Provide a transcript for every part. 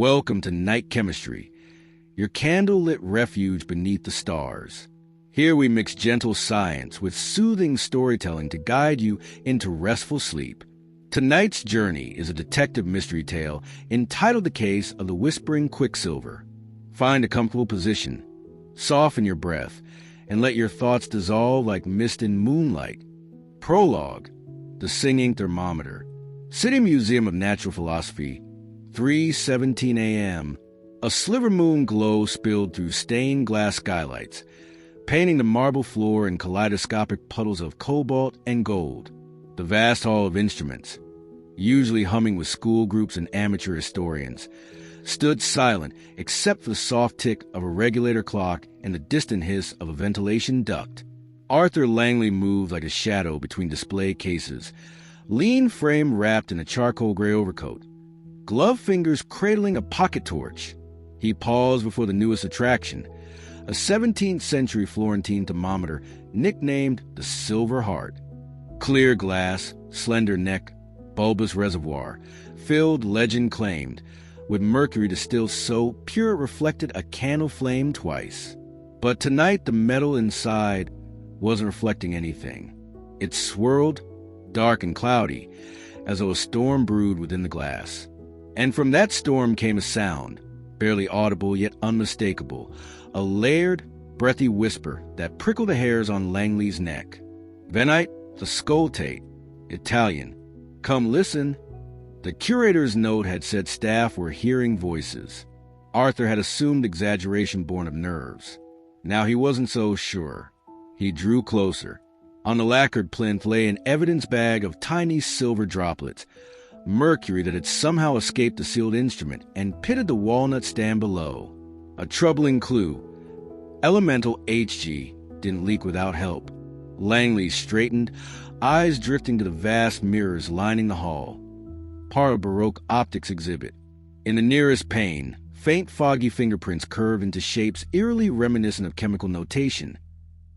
Welcome to Night Chemistry, your candlelit refuge beneath the stars. Here we mix gentle science with soothing storytelling to guide you into restful sleep. Tonight's journey is a detective mystery tale entitled The Case of the Whispering Quicksilver. Find a comfortable position, soften your breath, and let your thoughts dissolve like mist in moonlight. Prologue, The Singing Thermometer. City Museum of Natural Philosophy, 3:17 a.m. A sliver moon glow spilled through stained glass skylights, painting the marble floor in kaleidoscopic puddles of cobalt and gold. The vast hall of instruments, usually humming with school groups and amateur historians, stood silent except for the soft tick of a regulator clock and the distant hiss of a ventilation duct. Arthur Langley moved like a shadow between display cases, lean frame wrapped in a charcoal gray overcoat, gloved fingers cradling a pocket torch. He paused before the newest attraction, a 17th century Florentine thermometer nicknamed the Silver Heart. Clear glass, slender neck, bulbous reservoir, filled, legend claimed, with mercury distilled so pure it reflected a candle flame twice. But tonight the metal inside wasn't reflecting anything. It swirled, dark and cloudy, as though a storm brewed within the glass. And from that storm came a sound, barely audible yet unmistakable, a layered, breathy whisper that prickled the hairs on Langley's neck. Venite, ascoltate, Italian. Come listen. The curator's note had said staff were hearing voices. Arthur had assumed exaggeration born of nerves. Now he wasn't so sure. He drew closer. On the lacquered plinth lay an evidence bag of tiny silver droplets, mercury that had somehow escaped the sealed instrument and pitted the walnut stand below. A troubling clue. Elemental Hg didn't leak without help. Langley straightened, eyes drifting to the vast mirrors lining the hall. Part of Baroque optics exhibit. In the nearest pane, faint foggy fingerprints curved into shapes eerily reminiscent of chemical notation.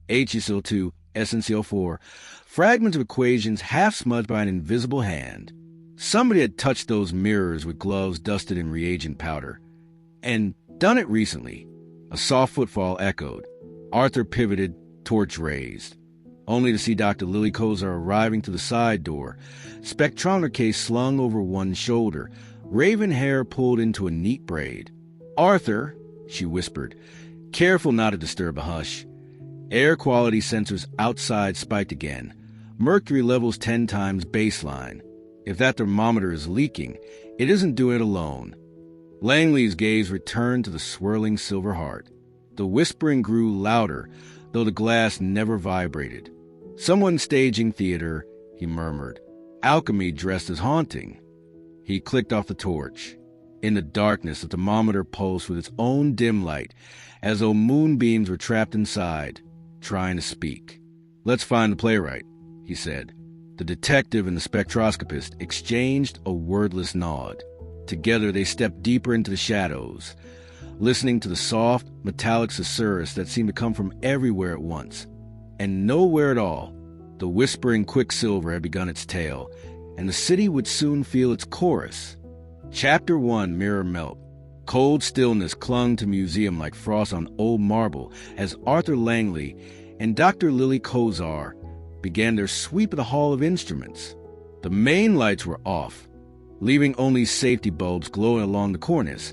HCl2, SnCl4, fragments of equations half smudged by an invisible hand. Somebody had touched those mirrors with gloves dusted in reagent powder. And done it recently. A soft footfall echoed. Arthur pivoted, torch raised, only to see Dr. Lili Kozar arriving through the side door, spectrometer case slung over one shoulder, raven hair pulled into a neat braid. "Arthur," she whispered, careful not to disturb a hush. Air quality sensors outside spiked again. Mercury levels 10 times baseline. If that thermometer is leaking, it isn't doing it alone. Langley's gaze returned to the swirling silver heart. The whispering grew louder, though the glass never vibrated. "Someone staging theater," he murmured. "Alchemy dressed as haunting." He clicked off the torch. In the darkness, the thermometer pulsed with its own dim light, as though moonbeams were trapped inside, trying to speak. "Let's find the playwright," he said. The detective and the spectroscopist exchanged a wordless nod. Together they stepped deeper into the shadows, listening to the soft, metallic susurrus that seemed to come from everywhere at once. And nowhere at all. The whispering Quicksilver had begun its tale, and the city would soon feel its chorus. Chapter 1, Mirror Melt. Cold stillness clung to museum like frost on old marble as Arthur Langley and Dr. Lili Kozar began their sweep of the Hall of Instruments. The main lights were off, leaving only safety bulbs glowing along the cornice,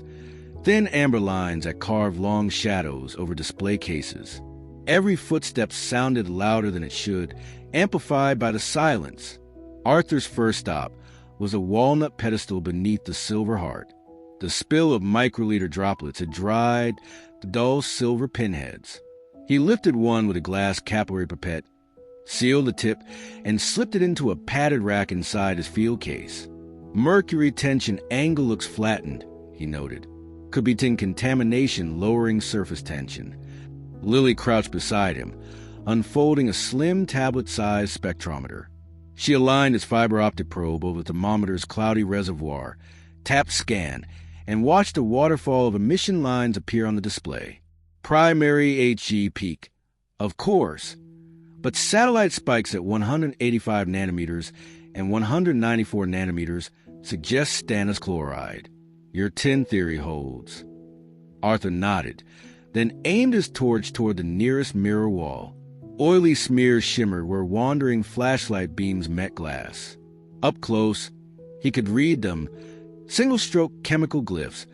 thin amber lines that carved long shadows over display cases. Every footstep sounded louder than it should, amplified by the silence. Arthur's first stop was a walnut pedestal beneath the Silver Heart. The spill of microliter droplets had dried the dull silver pinheads. He lifted one with a glass capillary pipette, sealed the tip, and slipped it into a padded rack inside his field case. "Mercury tension angle looks flattened," he noted. "Could be contamination lowering surface tension." Lili crouched beside him, unfolding a slim tablet-sized spectrometer. She aligned its fiber optic probe over the thermometer's cloudy reservoir, tapped scan, and watched a waterfall of emission lines appear on the display. Primary Hg peak. Of course. But satellite spikes at 185 nanometers and 194 nanometers suggest stannous chloride. Your 10 theory holds. Arthur nodded, then aimed his torch toward the nearest mirror wall. Oily smears shimmered where wandering flashlight beams met glass. Up close, he could read them, single-stroke chemical glyphs,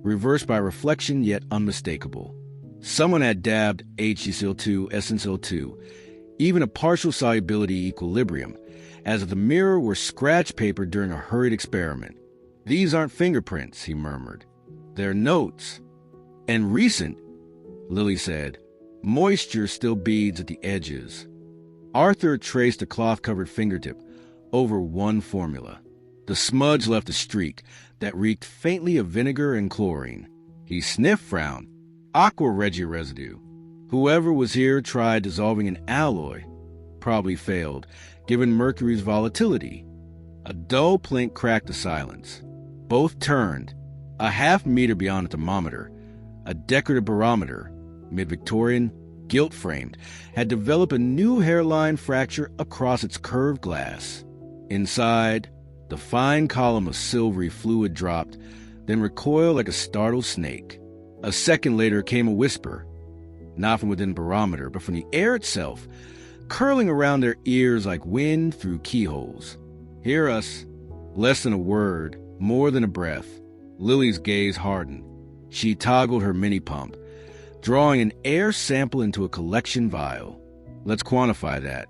reversed by reflection yet unmistakable. Someone had dabbed HgCl2, SnCl2, even a partial solubility equilibrium, as if the mirror were scratch paper during a hurried experiment. "These aren't fingerprints," he murmured. "They're notes. And recent," Lili said. "Moisture still beads at the edges." Arthur traced a cloth-covered fingertip over one formula. The smudge left a streak that reeked faintly of vinegar and chlorine. He sniffed, frowned. Aqua regia residue. Whoever was here tried dissolving an alloy. Probably failed, given mercury's volatility. A dull plink cracked the silence. Both turned. A half-meter beyond the thermometer, a decorative barometer, mid-Victorian, gilt-framed, had developed a new hairline fracture across its curved glass. Inside, the fine column of silvery fluid dropped, then recoiled like a startled snake. A second later came a whisper, not from within the barometer, but from the air itself, curling around their ears like wind through keyholes. "Hear us." Less than a word, more than a breath. Lili's gaze hardened. She toggled her mini-pump, drawing an air sample into a collection vial. "Let's quantify that."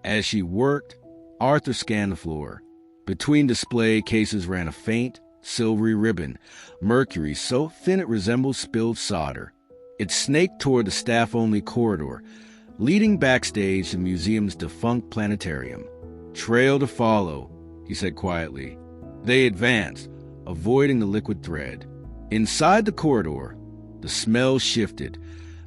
As she worked, Arthur scanned the floor. Between display cases ran a faint, silvery ribbon, mercury so thin it resembled spilled solder. It snaked toward the staff-only corridor, leading backstage to the museum's defunct planetarium. "Trail to follow," he said quietly. They advanced, avoiding the liquid thread. Inside the corridor, the smell shifted,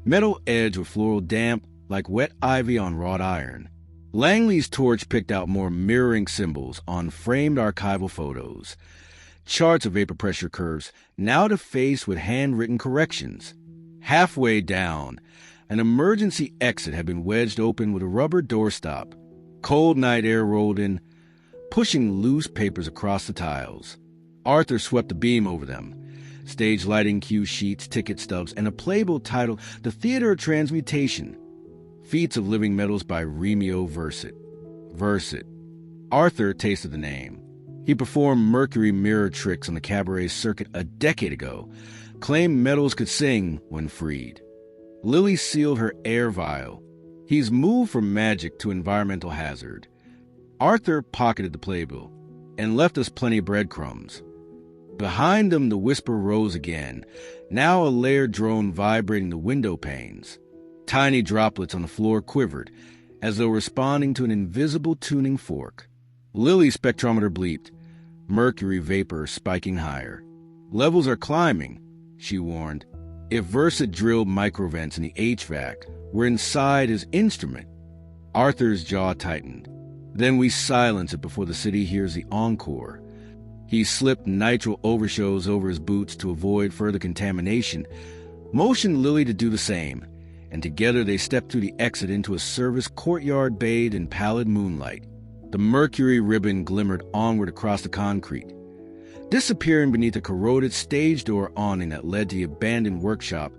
metal edged with floral damp like wet ivy on wrought iron. Langley's torch picked out more mirroring symbols on framed archival photos. Charts of vapor pressure curves, now defaced with handwritten corrections. Halfway down, an emergency exit had been wedged open with a rubber doorstop. Cold night air rolled in, pushing loose papers across the tiles. Arthur swept a beam over them. Stage lighting cue sheets, ticket stubs, and a playbill titled The Theater of Transmutation. Feats of Living Metals by Remio Versit. Versit. Arthur tasted the name. He performed mercury mirror tricks on the cabaret circuit a decade ago, claimed metals could sing when freed. Lili sealed her air vial. He's moved from magic to environmental hazard. Arthur pocketed the playbill and left us plenty of breadcrumbs. Behind them, the whisper rose again, now a layered drone vibrating the window panes. Tiny droplets on the floor quivered, as though responding to an invisible tuning fork. Lili's spectrometer bleeped, mercury vapor spiking higher. "Levels are climbing," she warned. If Versit drilled microvents in the HVAC, we're inside his instrument. Arthur's jaw tightened. "Then we silence it before the city hears the encore." He slipped nitrile overshoes over his boots to avoid further contamination, motioned Lili to do the same, and together they stepped through the exit into a service courtyard bathed in pallid moonlight. The mercury ribbon glimmered onward across the concrete, disappearing beneath a corroded stage door awning that led to the abandoned workshop,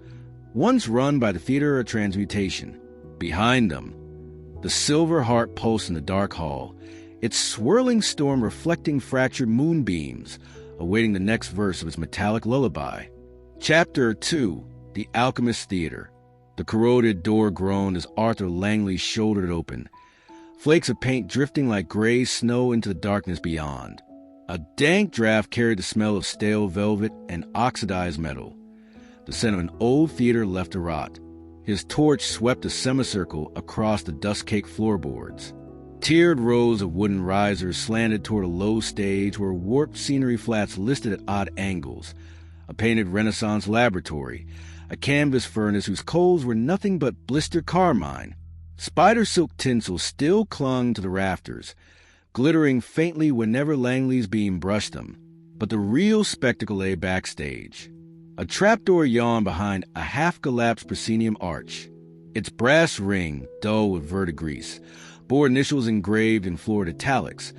once run by the Theater of Transmutation. Behind them, the silver heart pulsed in the dark hall, its swirling storm reflecting fractured moonbeams, awaiting the next verse of its metallic lullaby. Chapter 2, The Alchemist Theater. The corroded door groaned as Arthur Langley shouldered it open, flakes of paint drifting like gray snow into the darkness beyond. A dank draft carried the smell of stale velvet and oxidized metal, the scent of an old theater left to rot. His torch swept a semicircle across the dust-caked floorboards. Tiered rows of wooden risers slanted toward a low stage where warped scenery flats listed at odd angles, a painted Renaissance laboratory, a canvas furnace whose coals were nothing but blistered carmine. Spider silk tinsel still clung to the rafters, glittering faintly whenever Langley's beam brushed them. But the real spectacle lay backstage. A trapdoor yawned behind a half-collapsed proscenium arch. Its brass ring, dull with verdigris, bore initials engraved in florid italics.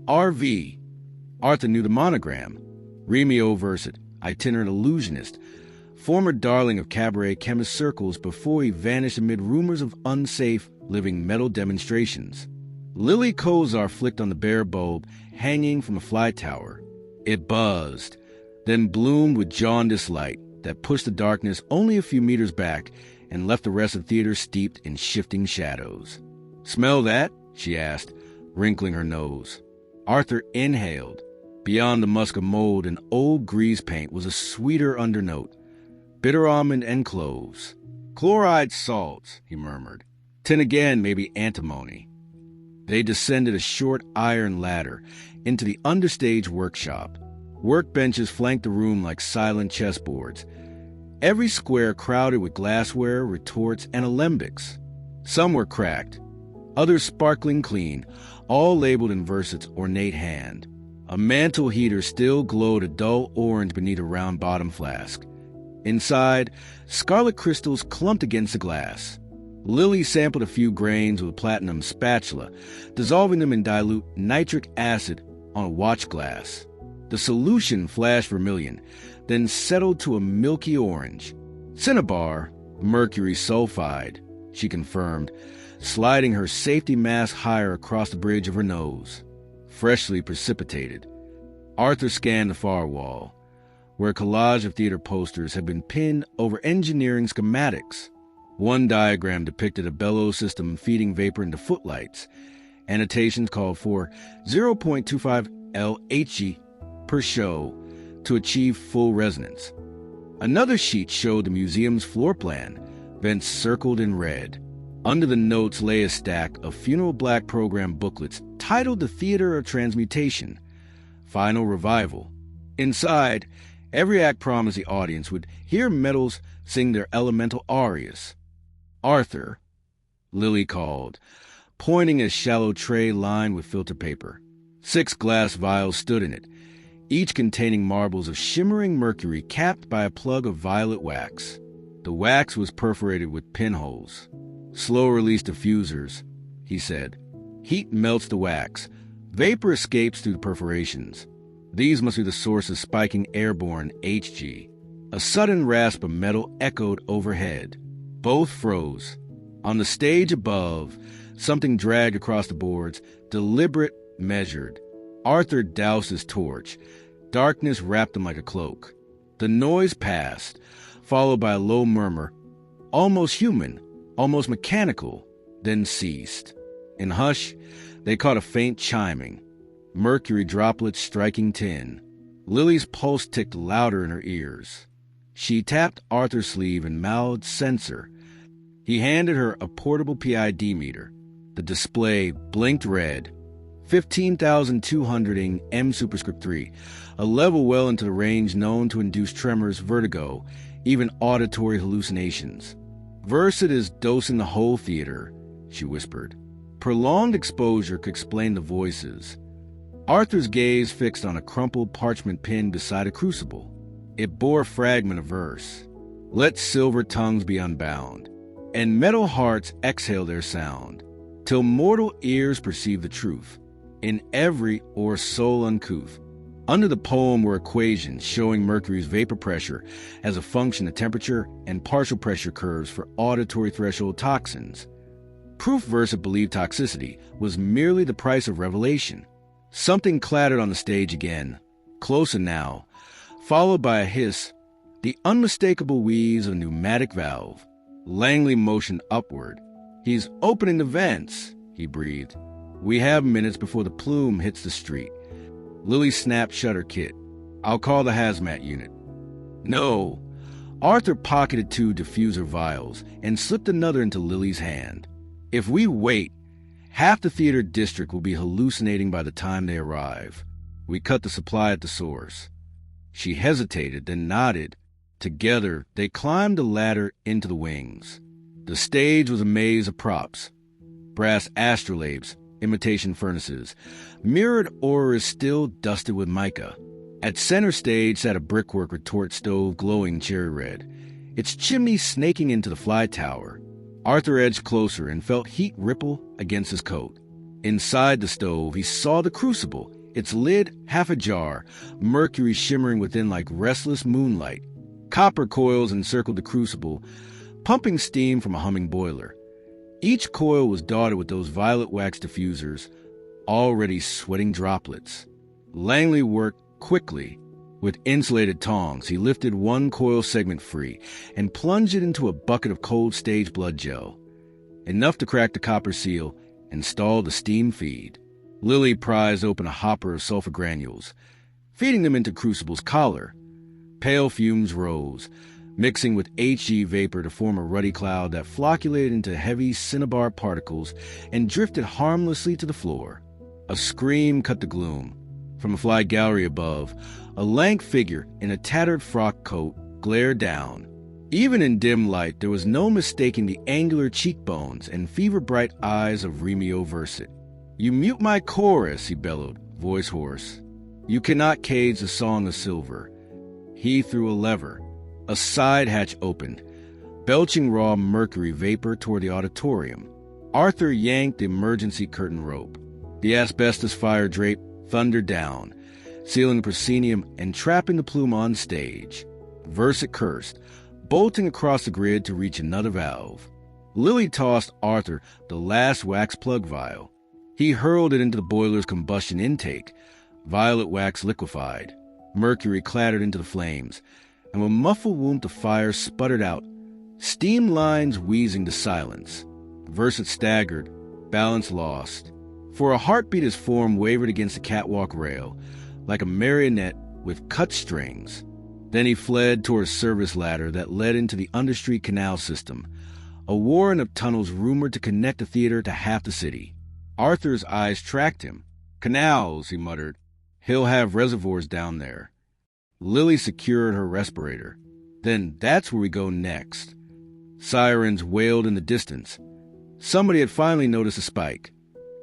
RV. Arthur knew the monogram. Remio Versit. itinerant illusionist, former darling of cabaret chemist circles before he vanished amid rumors of unsafe living metal demonstrations. Lili Kozar flicked on the bare bulb hanging from a fly tower. It buzzed, then bloomed with jaundiced light that pushed the darkness only a few meters back and left the rest of the theater steeped in shifting shadows. "Smell that?" she asked, wrinkling her nose. Arthur inhaled. Beyond the musk of mold and old grease paint was a sweeter undernote. Bitter almond and cloves. "Chloride salts," he murmured. "Tin again, maybe antimony." They descended a short iron ladder into the understage workshop. Workbenches flanked the room like silent chessboards, every square crowded with glassware, retorts, and alembics. Some were cracked, others sparkling clean, all labeled in Versat's ornate hand. A mantle heater still glowed a dull orange beneath a round bottom flask. Inside, scarlet crystals clumped against the glass. Lili sampled a few grains with a platinum spatula, dissolving them in dilute nitric acid on a watch glass. The solution flashed vermilion, then settled to a milky orange. "Cinnabar, mercury sulfide," she confirmed, sliding her safety mask higher across the bridge of her nose. Freshly precipitated. Arthur scanned the far wall, where a collage of theater posters had been pinned over engineering schematics. One diagram depicted a bellows system feeding vapor into footlights. Annotations called for 0.25 LHG per show to achieve full resonance. Another sheet showed the museum's floor plan, vents circled in red. Under the notes lay a stack of funeral black program booklets titled The Theater of Transmutation, Final Revival. Inside, every act promised the audience would hear metals sing their elemental arias. "Arthur," Lili called, pointing at a shallow tray lined with filter paper. 6 glass vials stood in it, each containing marbles of shimmering mercury capped by a plug of violet wax. The wax was perforated with pinholes. "Slow-release diffusers," he said. "Heat melts the wax. Vapor escapes through the perforations. These must be the source of spiking airborne Hg." A sudden rasp of metal echoed overhead. Both froze. On the stage above, something dragged across the boards, deliberate, measured. Arthur doused his torch. Darkness wrapped him like a cloak. The noise passed, followed by a low murmur, almost human, almost mechanical, then ceased. In hush, they caught a faint chiming, mercury droplets striking tin. Lili's pulse ticked louder in her ears. She tapped Arthur's sleeve and mouthed "sensor." He handed her a portable PID meter. The display blinked red. 15,200 M superscript 3, a level well into the range known to induce tremors, vertigo, even auditory hallucinations. "Versat is dosing the whole theater," she whispered. Prolonged exposure could explain the voices. Arthur's gaze fixed on a crumpled parchment pinned beside a crucible. It bore a fragment of verse. "Let silver tongues be unbound, and metal hearts exhale their sound, till mortal ears perceive the truth, in every or soul uncouth." Under the poem were equations showing mercury's vapor pressure as a function of temperature and partial pressure curves for auditory threshold toxins. Proof Versat believed toxicity was merely the price of revelation. Something clattered on the stage again, closer now, followed by a hiss, the unmistakable wheeze of a pneumatic valve. Langley motioned upward. "He's opening the vents," he breathed. "We have minutes before the plume hits the street." Lili snapped shut her kit. "I'll call the hazmat unit." "No." Arthur pocketed 2 diffuser vials and slipped another into Lili's hand. "If we wait, half the theater district will be hallucinating by the time they arrive. We cut the supply at the source." She hesitated, then nodded. Together, they climbed the ladder into the wings. The stage was a maze of props. Brass astrolabes, imitation furnaces, mirrored auras still dusted with mica. At center stage sat a brickwork retort stove glowing cherry red, its chimney snaking into the fly tower. Arthur edged closer and felt heat ripple against his coat. Inside the stove, he saw the crucible, its lid half ajar, mercury shimmering within like restless moonlight. Copper coils encircled the crucible, pumping steam from a humming boiler. Each coil was dotted with those violet wax diffusers, already sweating droplets. Langley worked quickly. With insulated tongs, he lifted one coil segment free and plunged it into a bucket of cold stage blood gel, enough to crack the copper seal and stall the steam feed. Lili prized open a hopper of sulfur granules, feeding them into Crucible's collar. Pale fumes rose, mixing with HG vapor to form a ruddy cloud that flocculated into heavy Cinnabar particles and drifted harmlessly to the floor. A scream cut the gloom. From a fly gallery above, a lank figure in a tattered frock coat glared down. Even in dim light, there was no mistaking the angular cheekbones and fever-bright eyes of Remio Versit. "You mute my chorus," he bellowed, voice hoarse. "You cannot cage the song of silver." He threw a lever. A side hatch opened, belching raw mercury vapor toward the auditorium. Arthur yanked the emergency curtain rope. The asbestos fire drape thundered down, sealing the proscenium and trapping the plume on stage. Versit cursed, bolting across the grid to reach another valve. Lili tossed Arthur the last wax plug vial. He hurled it into the boiler's combustion intake. Violet wax liquefied. Mercury clattered into the flames, and with muffled whoomp the fire sputtered out, steam lines wheezing to silence. Versit staggered, balance lost. For a heartbeat his form wavered against the catwalk rail, like a marionette with cut strings. Then he fled toward a service ladder that led into the understreet canal system, a warren of tunnels rumored to connect the theater to half the city. Arthur's eyes tracked him. "Canals," he muttered. "He'll have reservoirs down there." Lili secured her respirator. "Then that's where we go next." Sirens wailed in the distance. Somebody had finally noticed a spike.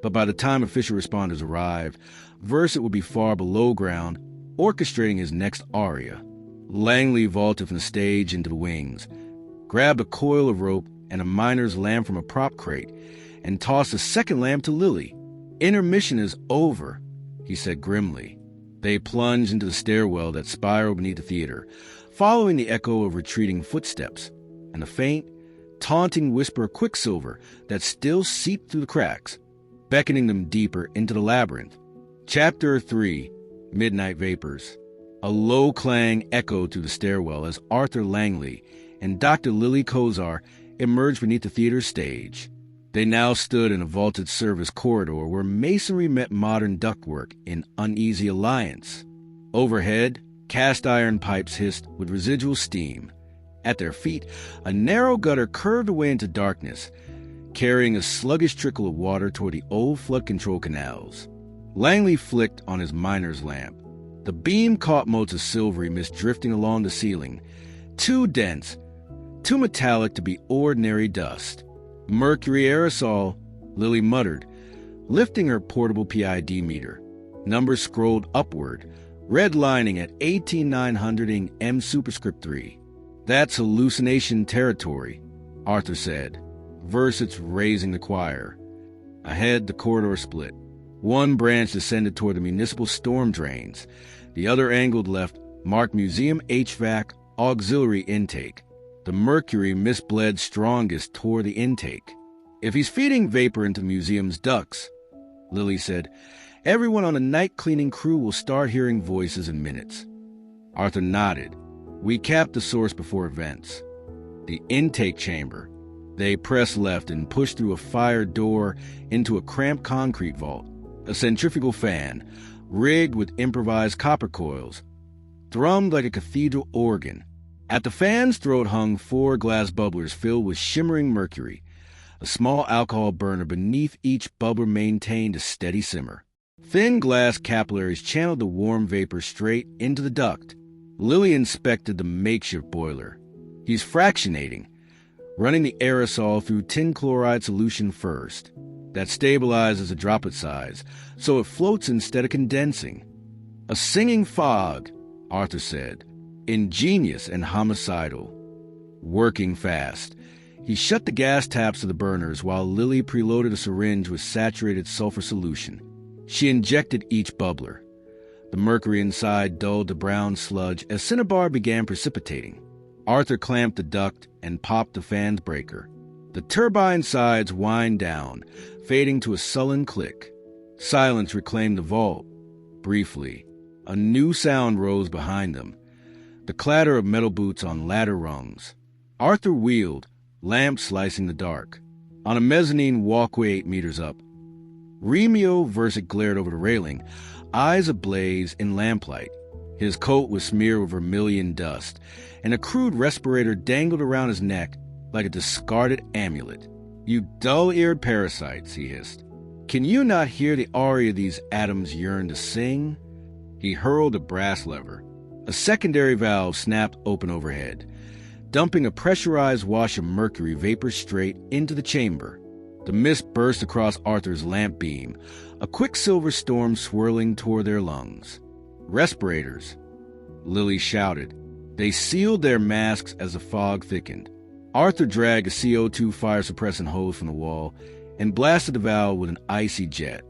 But by the time official responders arrived, Versit would be far below ground, orchestrating his next aria. Langley vaulted from the stage into the wings, grabbed a coil of rope and a miner's lamp from a prop crate, and tossed a second lamp to Lili. "Intermission is over," he said grimly. They plunged into the stairwell that spiraled beneath the theater, following the echo of retreating footsteps, and the faint, taunting whisper of Quicksilver that still seeped through the cracks, beckoning them deeper into the labyrinth. Chapter 3, Midnight Vapours. A low clang echoed through the stairwell as Arthur Langley and Dr. Lili Kozar emerged beneath the theater's stage. They now stood in a vaulted service corridor where masonry met modern ductwork in uneasy alliance. Overhead, cast iron pipes hissed with residual steam. At their feet, a narrow gutter curved away into darkness, carrying a sluggish trickle of water toward the old flood control canals. Langley flicked on his miner's lamp. The beam caught motes of silvery mist drifting along the ceiling, too dense, too metallic to be ordinary dust. "Mercury aerosol," Lili muttered, lifting her portable PID meter. Numbers scrolled upward, redlining at 18900 ing M superscript 3. "That's hallucination territory," Arthur said. Versit's raising the choir. Ahead, the corridor split. One branch descended toward the municipal storm drains. The other angled left, marked museum HVAC auxiliary intake. The mercury misbled strongest toward the intake. "If he's feeding vapor into the museum's ducts," Lili said, "everyone on the night cleaning crew will start hearing voices in minutes." Arthur nodded. "We capped the source before events." The intake chamber. They pressed left and pushed through a fire door into a cramped concrete vault. A centrifugal fan, rigged with improvised copper coils, thrummed like a cathedral organ. At the fan's throat hung 4 glass bubblers filled with shimmering mercury. A small alcohol burner beneath each bubbler maintained a steady simmer. Thin glass capillaries channeled the warm vapor straight into the duct. Lili inspected the makeshift boiler. "He's fractionating, running the aerosol through tin chloride solution first. That stabilizes the droplet size, so it floats instead of condensing." "A singing fog," Arthur said. "Ingenious and homicidal." Working fast. He shut the gas taps of the burners while Lili preloaded a syringe with saturated sulfur solution. She injected each bubbler. The mercury inside dulled to brown sludge as Cinnabar began precipitating. Arthur clamped the duct and popped the fan's breaker. The turbine sides whined down, fading to a sullen click. Silence reclaimed the vault. Briefly, a new sound rose behind them, the clatter of metal boots on ladder rungs. Arthur wheeled, lamp slicing the dark. On a mezzanine walkway 8 meters up, Remio Versick glared over the railing, eyes ablaze in lamplight. His coat was smeared with vermilion dust, and a crude respirator dangled around his neck like a discarded amulet. "You dull-eared parasites," he hissed. "Can you not hear the aria these atoms yearn to sing?" He hurled a brass lever. A secondary valve snapped open overhead, dumping a pressurized wash of mercury vapor straight into the chamber. The mist burst across Arthur's lamp beam, a quicksilver storm swirling toward their lungs. "Respirators," Lili shouted. They sealed their masks as the fog thickened. Arthur dragged a CO2 fire-suppressant hose from the wall and blasted the valve with an icy jet.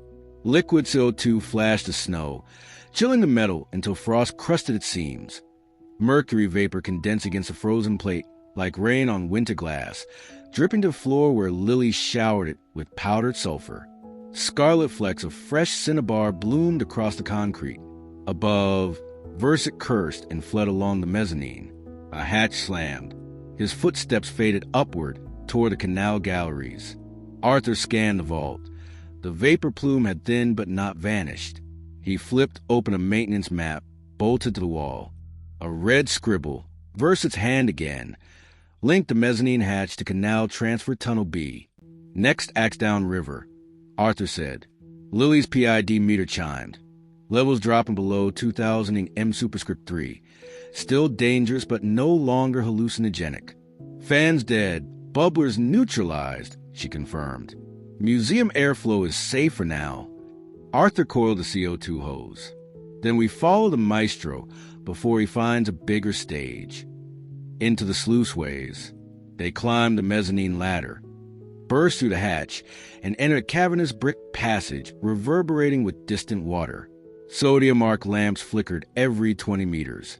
Liquid CO2 flashed to snow, chilling the metal until frost crusted its seams. Mercury vapor condensed against the frozen plate like rain on winter glass, dripping to the floor where Lili showered it with powdered sulfur. Scarlet flecks of fresh cinnabar bloomed across the concrete. Above, Versick cursed and fled along the mezzanine. A hatch slammed. His footsteps faded upward toward the canal galleries. Arthur scanned the vault. The vapor plume had thinned but not vanished. He flipped open a maintenance map, bolted to the wall. A red scribble, Versick's hand again, linked the mezzanine hatch to Canal Transfer Tunnel B. "Next Axdown River," Arthur said. Lili's PID meter chimed. Levels dropping below 2000 in M superscript 3. Still dangerous, but no longer hallucinogenic. "Fans dead, bubblers neutralized," she confirmed. "Museum airflow is safe for now." Arthur coiled the CO2 hose. "Then we follow the maestro before he finds a bigger stage." Into the sluiceways. They climbed the mezzanine ladder, burst through the hatch, and entered a cavernous brick passage reverberating with distant water. Sodium arc lamps flickered every 20 meters,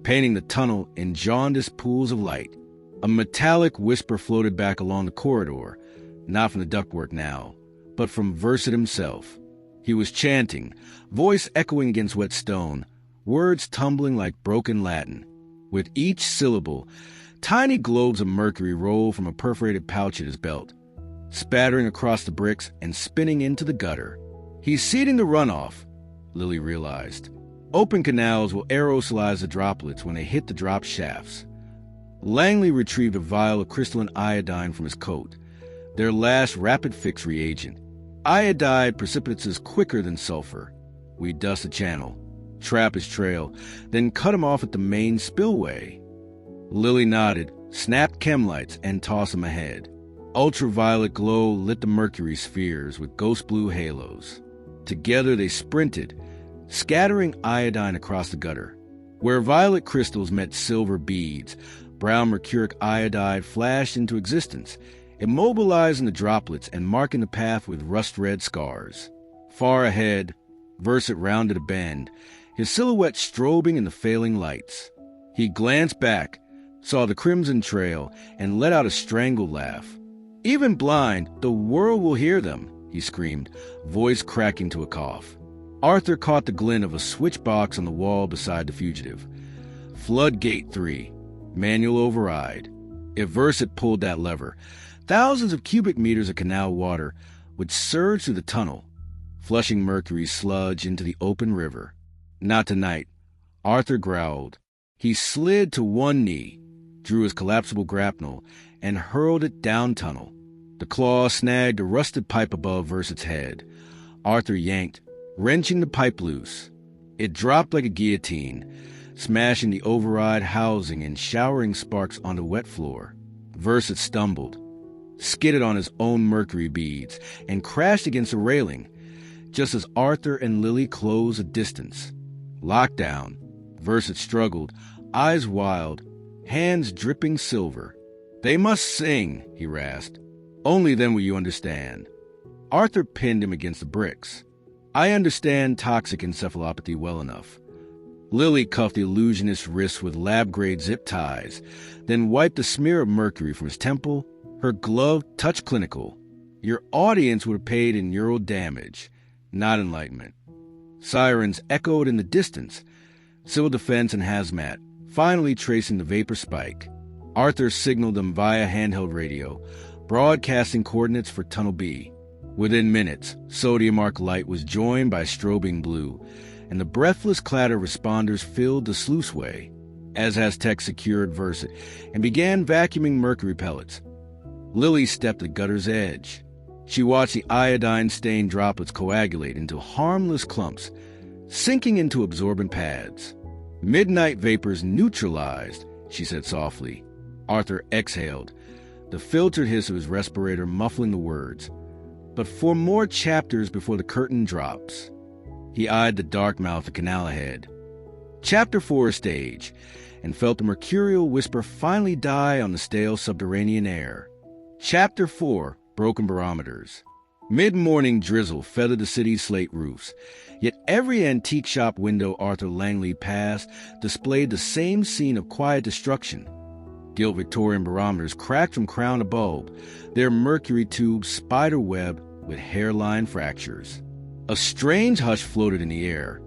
painting the tunnel in jaundiced pools of light. A metallic whisper floated back along the corridor, not from the ductwork now, but from Versick himself. He was chanting, voice echoing against wet stone, words tumbling like broken Latin. With each syllable, tiny globes of mercury rolled from a perforated pouch at his belt, spattering across the bricks and spinning into the gutter. "He's seeding the runoff," Lili realized. "Open canals will aerosolize the droplets when they hit the drop shafts." Langley retrieved a vial of crystalline iodine from his coat, their last rapid-fix reagent. Iodide precipitates quicker than sulfur. "We dust the channel, trap his trail, then cut him off at the main spillway." Lili nodded, snapped chem lights, and tossed him ahead. Ultraviolet glow lit the mercury spheres with ghost blue halos. Together they sprinted, scattering iodine across the gutter. Where violet crystals met silver beads, brown mercuric iodide flashed into existence, immobilizing the droplets and marking the path with rust-red scars. Far ahead, Versick rounded a bend, his silhouette strobing in the failing lights. He glanced back, saw the crimson trail, and let out a strangled laugh. "Even blind, the world will hear them," he screamed, voice cracking to a cough. Arthur caught the glint of a switch box on the wall beside the fugitive. Floodgate 3, manual override. If Versick pulled that lever, thousands of cubic meters of canal water would surge through the tunnel, flushing mercury sludge into the open river. "Not tonight," Arthur growled. He slid to one knee, drew his collapsible grapnel, and hurled it down tunnel. The claw snagged a rusted pipe above Versick's head. Arthur yanked, wrenching the pipe loose. It dropped like a guillotine, smashing the override housing and showering sparks on the wet floor. Versick stumbled, skidded on his own mercury beads, and crashed against the railing, just as Arthur and Lili closed a distance. Lockdown. Versick struggled, eyes wild, hands dripping silver. "They must sing," he rasped. "Only then will you understand." Arthur pinned him against the bricks. I understand toxic encephalopathy well enough. Lili cuffed the illusionist's wrists with lab-grade zip ties, then wiped a smear of mercury from his temple. Her glove touched clinical. Your audience would have paid in neural damage, not enlightenment. Sirens echoed in the distance, civil defense and hazmat, finally tracing the vapor spike. Arthur signaled them via handheld radio, broadcasting coordinates for Tunnel B. Within minutes, sodium arc light was joined by strobing blue, and the breathless clatter of responders filled the sluiceway. As Aztec secured Versit and began vacuuming mercury pellets. Lili stepped at gutter's edge. She watched the iodine-stained droplets coagulate into harmless clumps, sinking into absorbent pads. Midnight vapors neutralized, she said softly. Arthur exhaled, the filtered hiss of his respirator muffling the words. But 4 more chapters before the curtain drops. He eyed the dark mouth of Canal ahead. Chapter 4 stage, and felt the mercurial whisper finally die on the stale subterranean air. Chapter 4, Broken Barometers. Mid-morning drizzle feathered the city's slate roofs, yet every antique shop window Arthur Langley passed displayed the same scene of quiet destruction. Gilt Victorian barometers cracked from crown to bulb, their mercury tubes spider-webbed with hairline fractures. A strange hush floated in the air.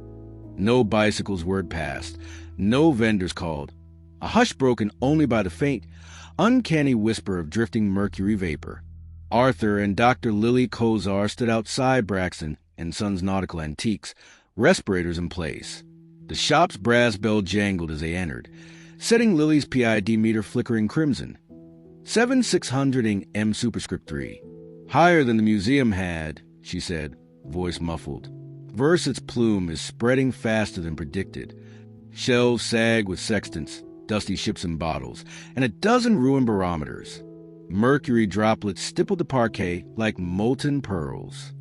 No bicycles whirred past, no vendors called, a hush broken only by the faint, uncanny whisper of drifting mercury vapor. Arthur and Dr. Lili Kozar stood outside Braxton and Sons Nautical Antiques, respirators in place. The shop's brass bell jangled as they entered, setting Lili's PID meter flickering crimson. 7600ing M superscript 3. Higher than the museum had, she said, voice muffled. Versit's plume is spreading faster than predicted. Shelves sag with sextants, dusty ships and bottles, and a dozen ruined barometers. Mercury droplets stippled the parquet like molten pearls.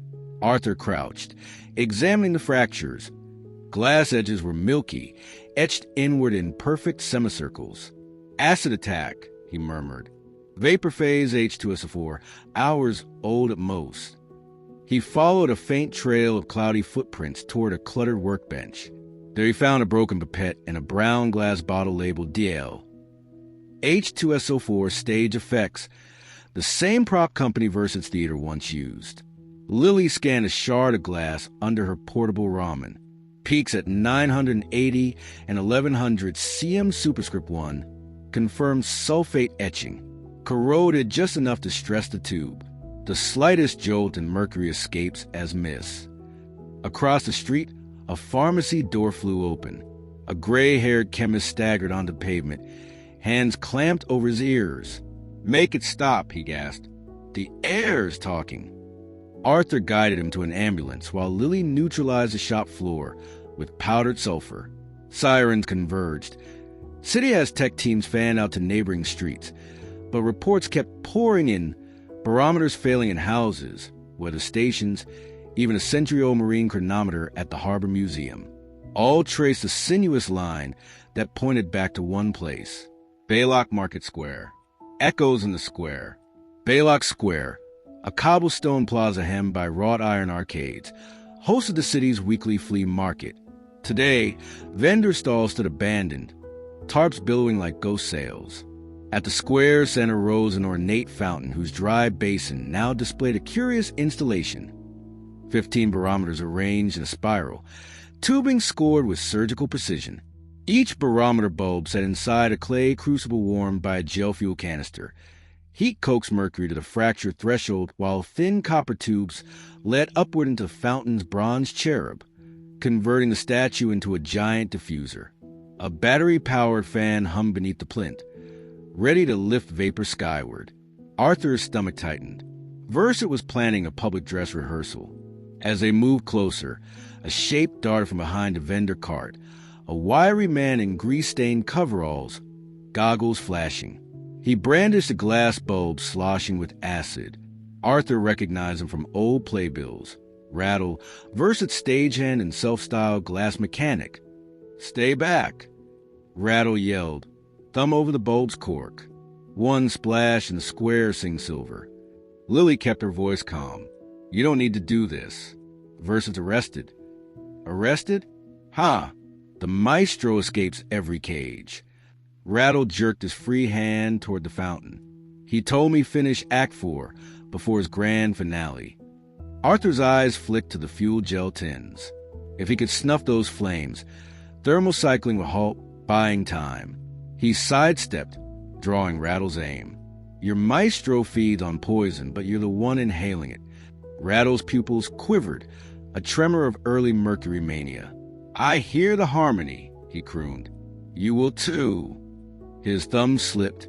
Arthur crouched, examining the fractures. Glass edges were milky, etched inward in perfect semicircles. Acid attack, he murmured. Vapor phase H2SO4, hours old at most. He followed a faint trail of cloudy footprints toward a cluttered workbench. There he found a broken pipette and a brown glass bottle labeled DL. H2SO4 stage effects, the same prop company Versit's theater once used. Lili scanned a shard of glass under her portable ramen. Peaks at 980 and 1100 cm superscript 1 confirmed sulfate etching, corroded just enough to stress the tube. The slightest jolt and mercury escapes as miss. Across the street, a pharmacy door flew open. A gray-haired chemist staggered onto the pavement, hands clamped over his ears. "Make it stop," he gasped. "The air's talking." Arthur guided him to an ambulance while Lili neutralized the shop floor with powdered sulfur. Sirens converged. City has tech teams fanned out to neighboring streets, but reports kept pouring in, barometers failing in houses, weather stations, even a century-old marine chronometer at the Harbor Museum. All traced a sinuous line that pointed back to one place, Baylock Market Square. Echoes in the square. Baylock Square, a cobblestone plaza hemmed by wrought iron arcades, hosted the city's weekly flea market. Today, vendor stalls stood abandoned, tarps billowing like ghost sails. At the square center rose an ornate fountain whose dry basin now displayed a curious installation. 15 barometers arranged in a spiral, tubing scored with surgical precision. Each barometer bulb sat inside a clay crucible warmed by a gel fuel canister. Heat coaxed mercury to the fracture threshold while thin copper tubes led upward into the fountain's bronze cherub, converting the statue into a giant diffuser. A battery-powered fan hummed beneath the plinth, ready to lift vapor skyward. Arthur's stomach tightened. Versit was planning a public dress rehearsal. As they moved closer, a shape darted from behind a vendor cart, a wiry man in grease-stained coveralls, goggles flashing. He brandished a glass bulb sloshing with acid. Arthur recognized him from old playbills. Rattle, Versit's stagehand and self-styled glass mechanic. "Stay back!" Rattle yelled, thumb over the bulb's cork. One splash and the square sing silver. Lili kept her voice calm. "You don't need to do this." Versus arrested. Arrested? Ha! The maestro escapes every cage. Rattle jerked his free hand toward the fountain. He told me finish Act 4 before his grand finale. Arthur's eyes flicked to the fuel gel tins. If he could snuff those flames, thermal cycling would halt, buying time. He sidestepped, drawing Rattle's aim. Your maestro feeds on poison, but you're the one inhaling it. Rattle's pupils quivered, a tremor of early mercury mania. I hear the harmony, he crooned. You will too. His thumb slipped.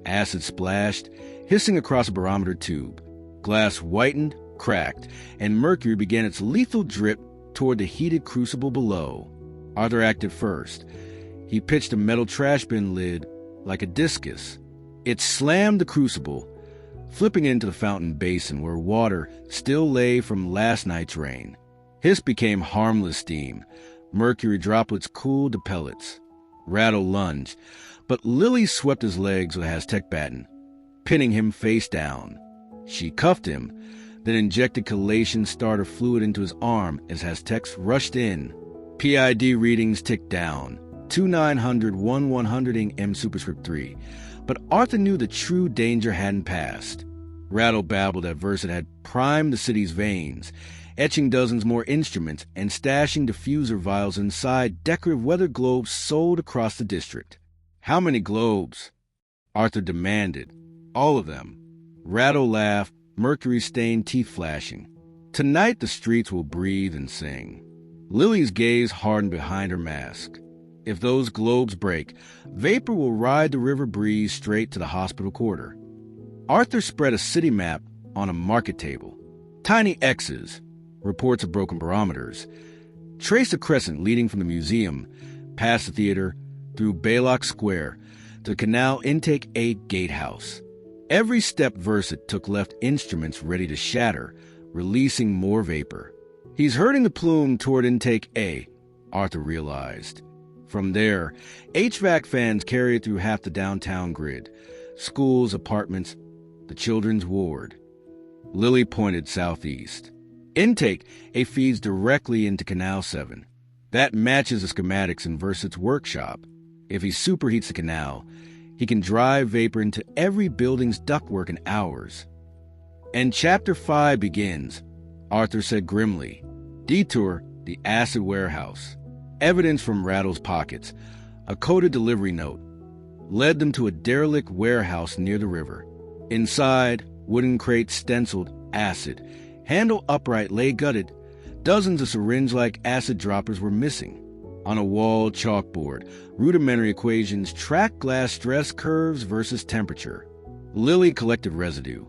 Acid splashed, hissing across a barometer tube. Glass whitened, cracked, and mercury began its lethal drip toward the heated crucible below. Arthur acted first. He pitched a metal trash bin lid like a discus. It slammed the crucible, flipping into the fountain basin where water still lay from last night's rain. Hiss became harmless steam. Mercury droplets cooled to pellets. Rattle lunged, but Lili swept his legs with a Aztec baton, pinning him face down. She cuffed him, then injected chelation starter fluid into his arm as Aztecs rushed in. PID readings ticked down, 2900 1100ing M superscript 3, but Arthur knew the true danger hadn't passed. Rattle babbled at Versa had primed the city's veins, etching dozens more instruments and stashing diffuser vials inside decorative weather globes sold across the district. How many globes? Arthur demanded. All of them. Rattle laughed, mercury-stained teeth flashing. Tonight the streets will breathe and sing. Lili's gaze hardened behind her mask. If those globes break, vapor will ride the river breeze straight to the hospital quarter. Arthur spread a city map on a market table. Tiny X's, reports of broken barometers, traced a crescent leading from the museum, past the theater, through Baylock Square, to the Canal Intake 8 gatehouse. Every step Versa took left instruments ready to shatter, releasing more vapor. He's herding the plume toward Intake A, Arthur realized. From there, HVAC fans carry it through half the downtown grid, schools, apartments, the children's ward. Lili pointed southeast. Intake A feeds directly into Canal 7. That matches the schematics in Versa's workshop. If he superheats the canal, he can drive vapor into every building's ductwork in hours. And Chapter 5 begins, Arthur said grimly. Detour the acid warehouse. Evidence from Rattle's pockets, a coded delivery note, led them to a derelict warehouse near the river. Inside, wooden crates stenciled acid, handle upright, lay gutted. Dozens of syringe-like acid droppers were missing. On a wall chalkboard, rudimentary equations tracked glass stress curves versus temperature. Lili collected residue,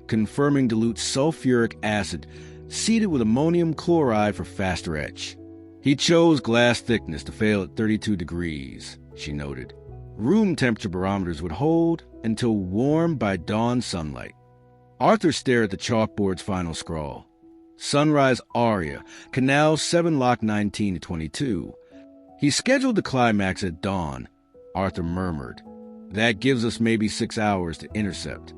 confirming dilute sulfuric acid seeded with ammonium chloride for faster etch. He chose glass thickness to fail at 32 degrees, she noted. Room temperature barometers would hold until warmed by dawn sunlight. Arthur stared at the chalkboard's final scrawl. Sunrise Aria, Canal 7 Lock 19 to 22. He scheduled the climax at dawn, Arthur murmured. That gives us maybe 6 hours to intercept.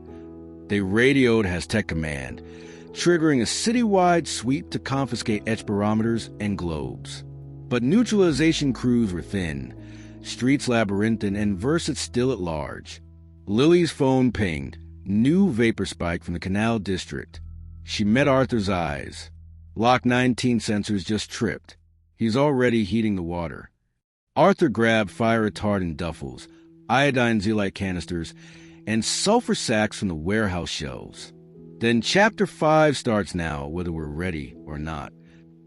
They radioed Aztec Command, triggering a citywide sweep to confiscate etch barometers and globes. But neutralization crews were thin, streets labyrinthine, and Versa still at large. Lili's phone pinged, new vapor spike from the Canal District. She met Arthur's eyes. Lock 19 sensors just tripped. He's already heating the water. Arthur grabbed fire retardant duffels, iodine zeolite canisters, and sulfur sacks from the warehouse shelves. Then Chapter 5 starts now, whether we're ready or not.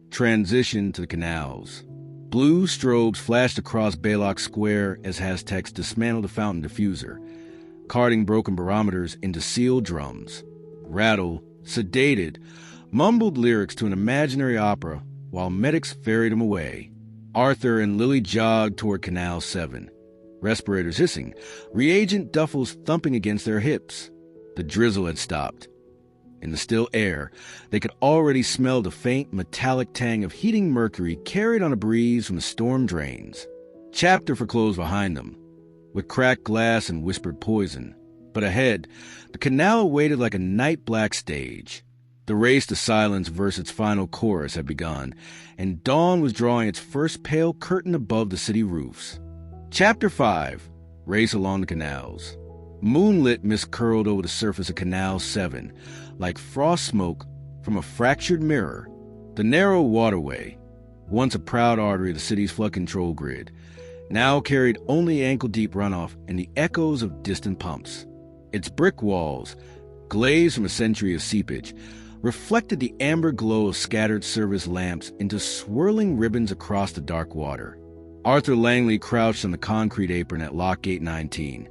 Transition to the canals. Blue strobes flashed across Baylock Square as Aztecs dismantled the fountain diffuser, carting broken barometers into sealed drums. Rattle, sedated, mumbled lyrics to an imaginary opera while medics ferried him away. Arthur and Lili jogged toward Canal 7, respirators hissing, reagent duffels thumping against their hips. The drizzle had stopped. In the still air, they could already smell the faint metallic tang of heating mercury carried on a breeze from the storm drains. Chapter foreclosed behind them, with cracked glass and whispered poison. But ahead, the canal waited like a night-black stage. The race to silence versus its final chorus had begun, and dawn was drawing its first pale curtain above the city roofs. Chapter 5. Race Along the Canals. Moonlit mist curled over the surface of Canal 7, like frost smoke from a fractured mirror. The narrow waterway, once a proud artery of the city's flood control grid, now carried only ankle-deep runoff and the echoes of distant pumps. Its brick walls, glazed from a century of seepage, reflected the amber glow of scattered service lamps into swirling ribbons across the dark water. Arthur Langley crouched on the concrete apron at Lock Gate 19,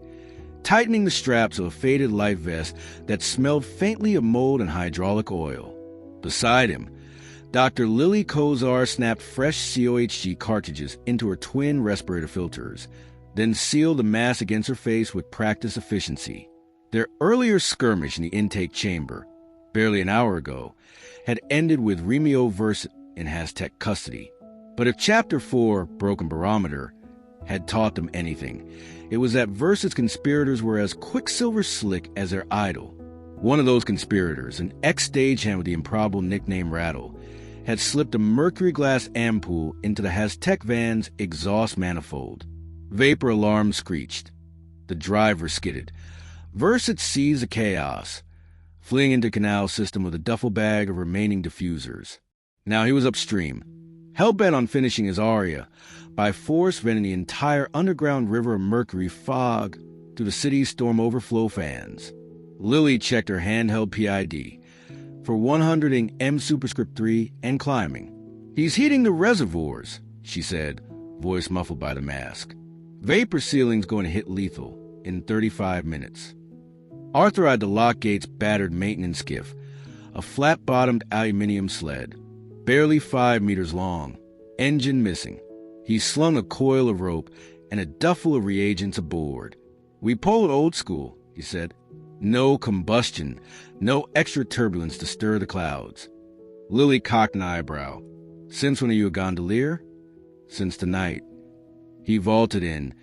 tightening the straps of a faded life vest that smelled faintly of mold and hydraulic oil. Beside him, Dr. Lili Kozar snapped fresh COHG cartridges into her twin respirator filters, then sealed the mask against her face with practiced efficiency. Their earlier skirmish in the intake chamber, barely an hour ago, had ended with Remio Versit in Aztec custody. But if Chapter 4, Broken Barometer, had taught them anything, it was that Versit's conspirators were as Quicksilver slick as their idol. One of those conspirators, an ex-stagehand with the improbable nickname Rattle, had slipped a mercury glass ampoule into the Aztec van's exhaust manifold. Vapor alarms screeched. The driver skidded. Versit seized the chaos, fleeing into Canal system with a duffel bag of remaining diffusers. Now he was upstream, hell-bent on finishing his aria, by force venting the entire underground river of mercury fog through the city's storm overflow fans. Lili checked her handheld PID for 100ing M superscript 3 and climbing. "He's heating the reservoirs," she said, voice muffled by the mask. "Vapor sealing's going to hit lethal in 35 minutes. Arthur eyed the lock gate's battered maintenance skiff, a flat-bottomed aluminium sled, barely 5 meters long, engine missing. He slung a coil of rope and a duffel of reagents aboard. "We pulled old school," he said. "No combustion, no extra turbulence to stir the clouds." Lili cocked an eyebrow. "Since when are you a gondolier?" "Since tonight." He vaulted in,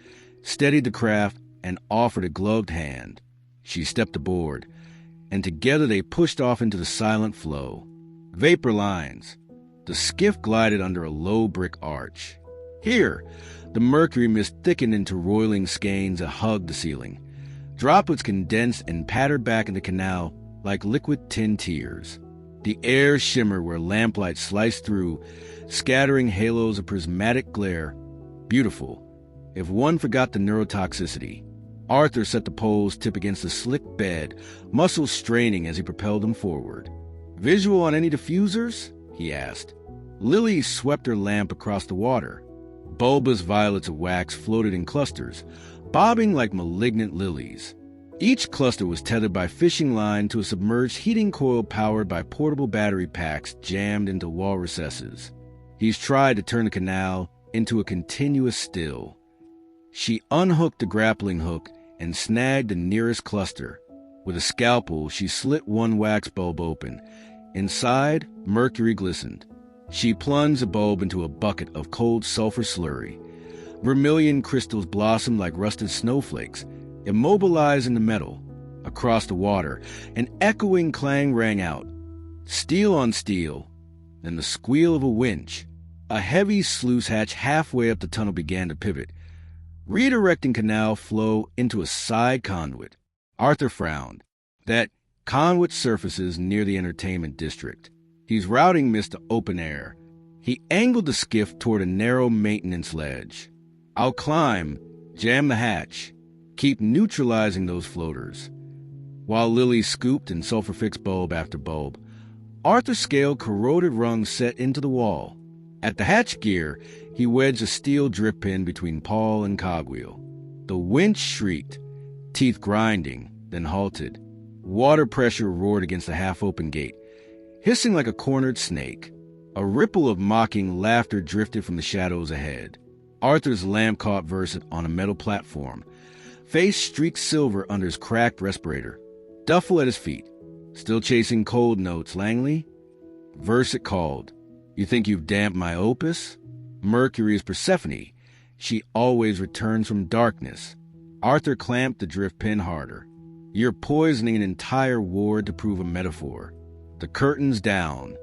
steadied the craft, and offered a gloved hand. She stepped aboard, and together they pushed off into the silent flow. Vapor lines. The skiff glided under a low brick arch. Here, the mercury mist thickened into roiling skeins that hugged the ceiling. Droplets condensed and pattered back in the canal like liquid tin tears. The air shimmered where lamplight sliced through, scattering halos of prismatic glare. Beautiful, if one forgot the neurotoxicity. Arthur set the pole's tip against the slick bed, muscles straining as he propelled them forward. "Visual on any diffusers?" he asked. Lili swept her lamp across the water. Bulbous violets of wax floated in clusters, bobbing like malignant lilies. Each cluster was tethered by fishing line to a submerged heating coil powered by portable battery packs jammed into wall recesses. He's tried to turn the canal into a continuous still. She unhooked the grappling hook and snagged the nearest cluster. With a scalpel, she slit one wax bulb open. Inside, mercury glistened. She plunged the bulb into a bucket of cold sulfur slurry. Vermilion crystals blossomed like rusted snowflakes, immobilized in the metal. Across the water, an echoing clang rang out. Steel on steel, then the squeal of a winch. A heavy sluice hatch halfway up the tunnel began to pivot, redirecting canal flow into a side conduit. Arthur frowned. That conduit surfaces near the entertainment district. He's routing mist to open air. He angled the skiff toward a narrow maintenance ledge. "I'll climb, jam the hatch, keep neutralizing those floaters." While Lili scooped and sulfur-fixed bulb after bulb, Arthur scaled corroded rungs set into the wall. At the hatch gear, he wedged a steel drip pin between pawl and cogwheel. The winch shrieked, teeth grinding, then halted. Water pressure roared against the half-open gate, hissing like a cornered snake. A ripple of mocking laughter drifted from the shadows ahead. Arthur's lamp caught Versit on a metal platform, face streaked silver under his cracked respirator. Duffel at his feet. "Still chasing cold notes, Langley?" Versit called. "You think you've damped my opus? Mercury is Persephone. She always returns from darkness." Arthur clamped the drift pin harder. "You're poisoning an entire ward to prove a metaphor." The curtains down.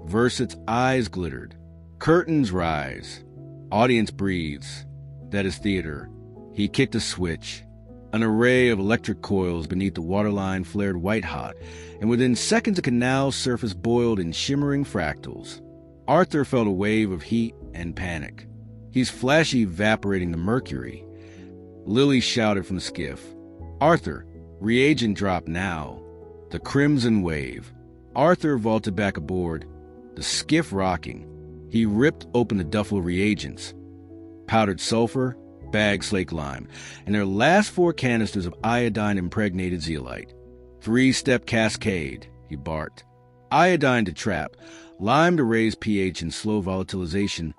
Versat's eyes glittered. Curtains rise. Audience breathes. That is theater. He kicked a switch. An array of electric coils beneath the waterline flared white-hot, and within seconds a canal surface boiled in shimmering fractals. Arthur felt a wave of heat and panic. He's flashy evaporating the mercury. Lili shouted from the skiff. Arthur, reagent drop now. The crimson wave. Arthur vaulted back aboard, the skiff rocking. He ripped open the duffel of reagents. Powdered sulfur, bagged slake lime, and their last 4 canisters of iodine-impregnated zeolite. 3-step cascade, he barked. Iodine to trap, lime to raise pH and slow volatilization,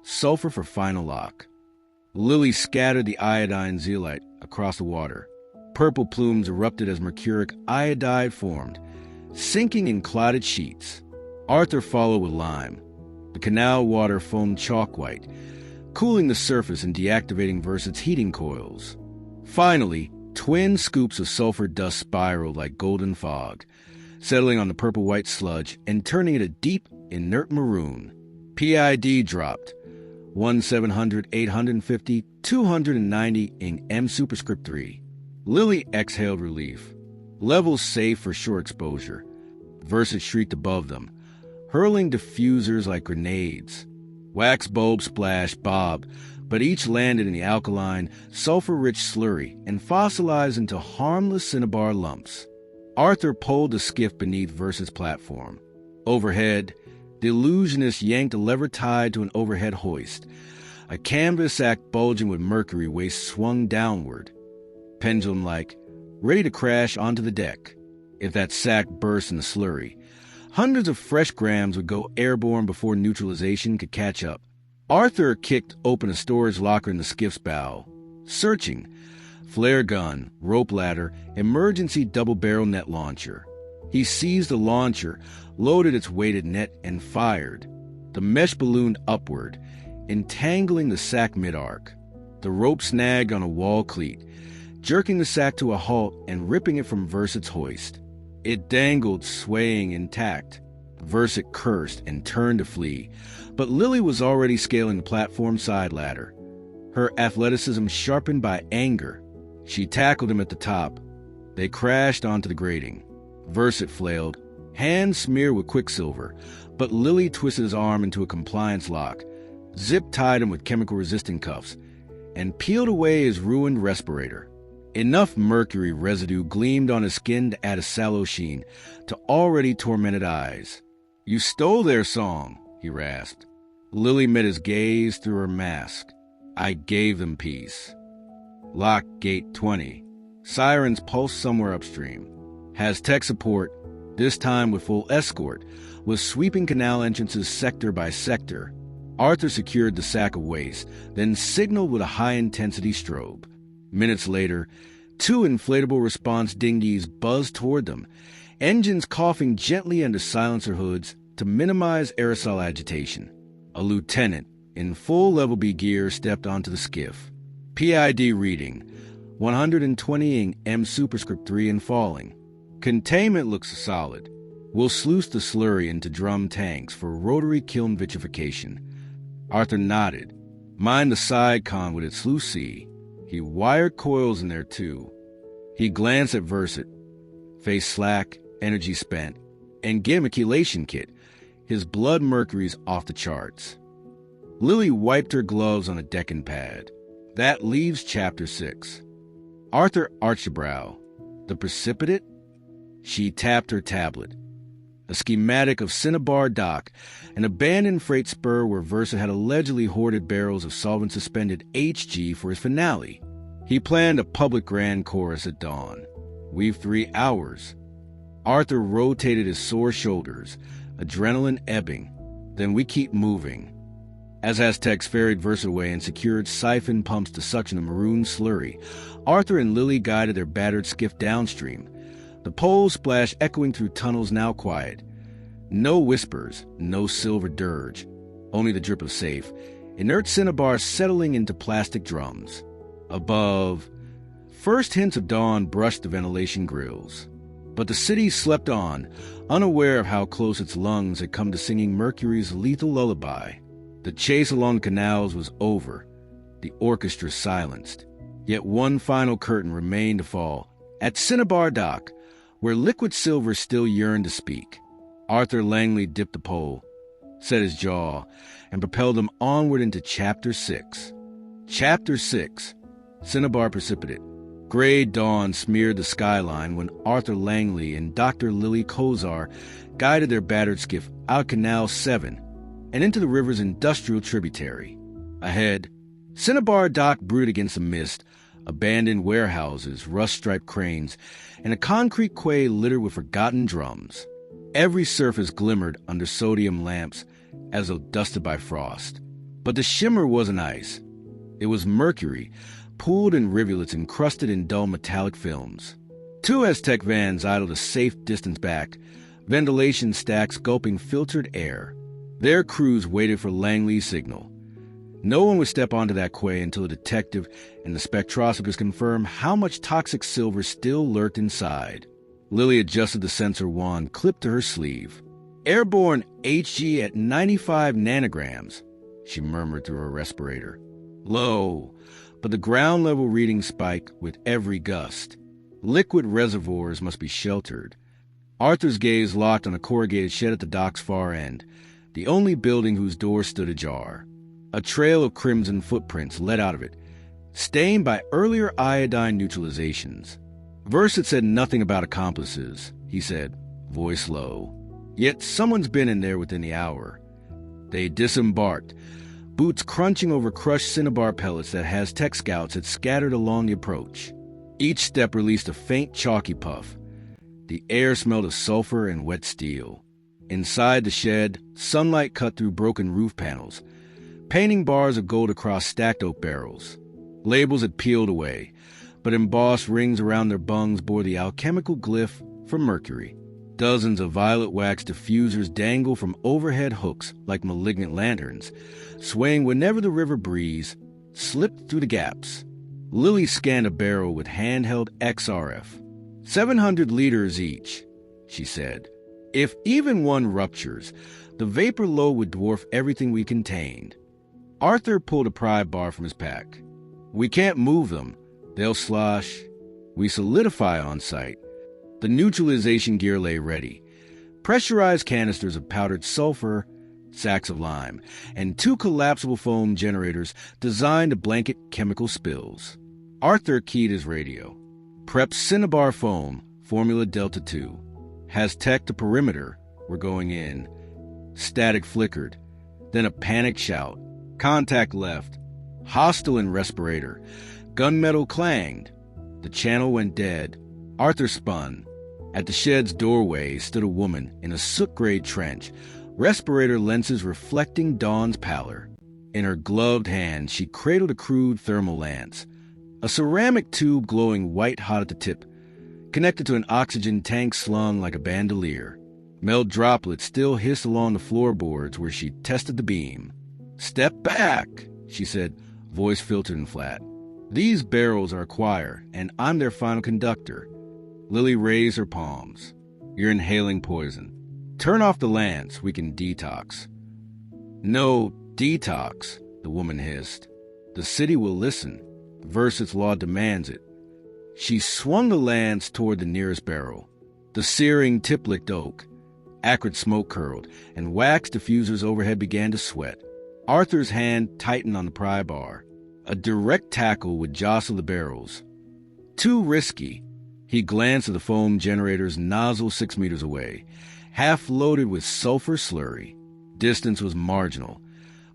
sulfur for final lock. Lili scattered the iodine zeolite across the water. Purple plumes erupted as mercuric iodide formed, sinking in clotted sheets. Arthur followed with lime. The canal water foamed chalk white, cooling the surface and deactivating Versat's heating coils. Finally, twin scoops of sulfur dust spiraled like golden fog, settling on the purple-white sludge and turning it a deep, inert maroon. PID dropped. 1700, 850, 290 in M superscript 3. Lili exhaled relief. Levels safe for short exposure. Versat shrieked above them, hurling diffusers like grenades. Wax bulbs splashed bob, but each landed in the alkaline, sulfur-rich slurry and fossilized into harmless cinnabar lumps. Arthur pulled the skiff beneath Versat's platform. Overhead, the illusionist yanked a lever tied to an overhead hoist. A canvas sack bulging with mercury waste swung downward, pendulum-like, ready to crash onto the deck. If that sack burst in the slurry, hundreds of fresh grams would go airborne before neutralization could catch up. Arthur kicked open a storage locker in the skiff's bow, searching. Flare gun, rope ladder, emergency double-barrel net launcher. He seized the launcher, loaded its weighted net, and fired. The mesh ballooned upward, entangling the sack mid-arc. The rope snagged on a wall cleat, jerking the sack to a halt and ripping it from Versat's hoist. It dangled, swaying intact. Versat cursed and turned to flee, but Lili was already scaling the platform side ladder, her athleticism sharpened by anger. She tackled him at the top. They crashed onto the grating. Versat flailed, hands smeared with Quicksilver, but Lili twisted his arm into a compliance lock, zip-tied him with chemical-resistant cuffs, and peeled away his ruined respirator. Enough mercury residue gleamed on his skin to add a sallow sheen to already tormented eyes. "You stole their song," he rasped. Lili met his gaze through her mask. "I gave them peace." Lock Gate 20. Sirens pulsed somewhere upstream. Has tech support, this time with full escort, was sweeping canal entrances sector by sector. Arthur secured the sack of waste, then signaled with a high-intensity strobe. Minutes later, 2 inflatable response dinghies buzzed toward them, engines coughing gently under silencer hoods to minimize aerosol agitation. A lieutenant, in full level B gear, stepped onto the skiff. PID reading, 120ing M superscript 3 and falling. Containment looks solid. We'll sluice the slurry into drum tanks for rotary kiln vitrification. Arthur nodded. Mind the side con with its sluice C. He wired coils in there too. He glanced at Versat, face slack, energy spent, and gamiculation kit. His blood mercury's off the charts. Lili wiped her gloves on a decking pad. That leaves Chapter 6. Arthur arched a brow. The Precipitate? She tapped her tablet. A schematic of Cinnabar dock, an abandoned freight spur where Versa had allegedly hoarded barrels of solvent-suspended HG for his finale. He planned a public grand chorus at dawn. We've 3 hours. Arthur rotated his sore shoulders, adrenaline ebbing. Then we keep moving. As Aztecs ferried Versa away and secured siphon pumps to suction the maroon slurry, Arthur and Lili guided their battered skiff downstream. The poles splashed echoing through tunnels now quiet. No whispers, no silver dirge, only the drip of safe, inert cinnabar settling into plastic drums. Above, first hints of dawn brushed the ventilation grills. But the city slept on, unaware of how close its lungs had come to singing Mercury's lethal lullaby. The chase along the canals was over, the orchestra silenced. Yet one final curtain remained to fall. At Cinnabar dock, where Quicksilver still yearned to speak, Arthur Langley dipped the pole, set his jaw, and propelled him onward into Chapter 6. Chapter 6, Cinnabar Precipitate. Gray dawn smeared the skyline when Arthur Langley and Dr. Lili Kozar guided their battered skiff out Canal 7 and into the river's industrial tributary. Ahead, Cinnabar dock brooded against the mist, abandoned warehouses, rust-striped cranes, and a concrete quay littered with forgotten drums. Every surface glimmered under sodium lamps as though dusted by frost. But the shimmer wasn't ice. It was mercury, pooled in rivulets encrusted in dull metallic films. Two Aztec vans idled a safe distance back, ventilation stacks gulping filtered air. Their crews waited for Langley's signal. No one would step onto that quay until the detective and the spectroscopist confirmed how much toxic silver still lurked inside. Lili adjusted the sensor wand clipped to her sleeve. "Airborne Hg at 95 nanograms," she murmured through her respirator. Low, but the ground-level readings spiked with every gust. Liquid reservoirs must be sheltered. Arthur's gaze locked on a corrugated shed at the dock's far end, the only building whose door stood ajar. A trail of crimson footprints led out of it, stained by earlier iodine neutralizations. Verse had said nothing about accomplices, he said, voice low. Yet someone's been in there within the hour. They disembarked, boots crunching over crushed cinnabar pellets that Aztec scouts had scattered along the approach. Each step released a faint chalky puff. The air smelled of sulfur and wet steel. Inside the shed, sunlight cut through broken roof panels, painting bars of gold across stacked oak barrels. Labels had peeled away, but embossed rings around their bungs bore the alchemical glyph for mercury. Dozens of violet wax diffusers dangle from overhead hooks like malignant lanterns, swaying whenever the river breeze slipped through the gaps. Lili scanned a barrel with handheld XRF. 700 liters each, she said. If even one ruptures, the vapor load would dwarf everything we contained. Arthur pulled a pry bar from his pack. We can't move them. They'll slosh. We solidify on site. The neutralization gear lay ready. Pressurized canisters of powdered sulfur, sacks of lime, and 2 collapsible foam generators designed to blanket chemical spills. Arthur keyed his radio. Prep Cinnabar foam, Formula Delta 2. Aztec to perimeter. We're going in. Static flickered. Then a panicked shout. Contact left. Hostile in respirator. Gunmetal clanged. The channel went dead. Arthur spun. At the shed's doorway stood a woman in a soot-grayed trench, respirator lenses reflecting dawn's pallor. In her gloved hand, she cradled a crude thermal lance, a ceramic tube glowing white-hot at the tip, connected to an oxygen tank slung like a bandolier. Melt droplets still hissed along the floorboards where she tested the beam. "Step back," she said, voice filtered and flat. "These barrels are a choir, and I'm their final conductor." Lili raised her palms. "You're inhaling poison. Turn off the lance, we can detox." "No detox," the woman hissed. "The city will listen. Versus law demands it." She swung the lance toward the nearest barrel. The searing tip-licked oak. Acrid smoke curled, and wax diffusers overhead began to sweat. Arthur's hand tightened on the pry bar. A direct tackle would jostle the barrels. Too risky. He glanced at the foam generator's nozzle 6 meters away, half loaded with sulfur slurry. Distance was marginal,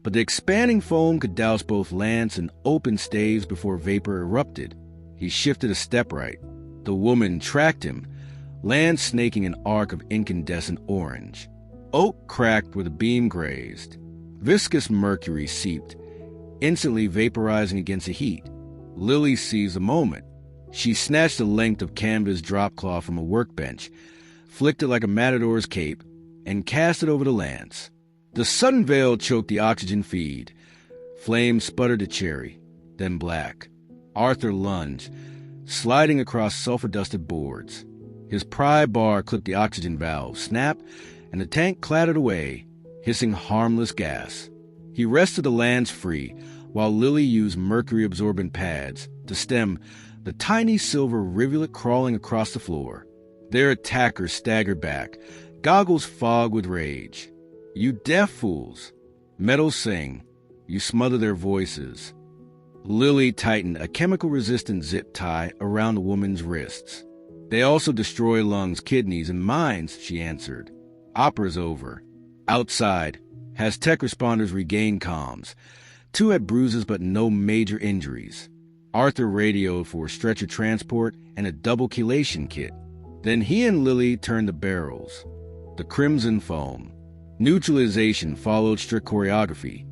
but the expanding foam could douse both lance and open staves before vapor erupted. He shifted a step right. The woman tracked him, lance snaking an arc of incandescent orange. Oak cracked where the beam grazed. Viscous mercury seeped, instantly vaporizing against the heat. Lili seized the moment. She snatched a length of canvas drop cloth from a workbench, flicked it like a matador's cape, and cast it over the lance. The sudden veil choked the oxygen feed. Flame sputtered to cherry, then black. Arthur lunged, sliding across sulfur-dusted boards. His pry bar clipped the oxygen valve, snapped, and the tank clattered away, hissing harmless gas. He wrested the lance free, while Lili used mercury-absorbent pads to stem the tiny silver rivulet crawling across the floor. Their attackers staggered back, goggles fogged with rage. "You deaf fools!" Metals sing. You smother their voices. Lili tightened a chemical-resistant zip tie around the woman's wrists. "They also destroy lungs, kidneys, and minds," she answered. "Opera's over." Outside, has tech responders regained comms. 2 had bruises but no major injuries. Arthur radioed for stretcher transport and a double chelation kit. Then he and Lili turned the barrels. The crimson foam. Neutralization followed strict choreography.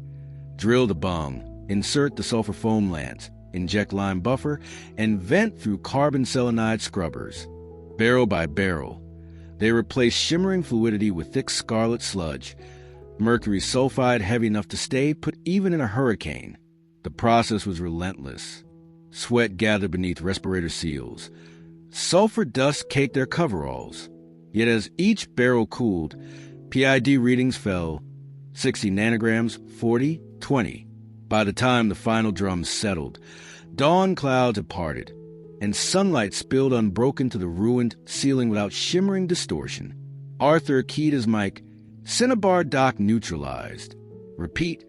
Drill the bung, insert the sulfur foam lance, inject lime buffer, and vent through carbon selenide scrubbers. Barrel by barrel, they replaced shimmering fluidity with thick scarlet sludge, mercury sulfide heavy enough to stay put even in a hurricane. The process was relentless. Sweat gathered beneath respirator seals. Sulfur dust caked their coveralls. Yet as each barrel cooled, PID readings fell 60 nanograms, 40, 20. By the time the final drums settled, dawn clouds had parted, and sunlight spilled unbroken to the ruined ceiling without shimmering distortion. Arthur keyed his mic. Cinnabar dock neutralized. Repeat,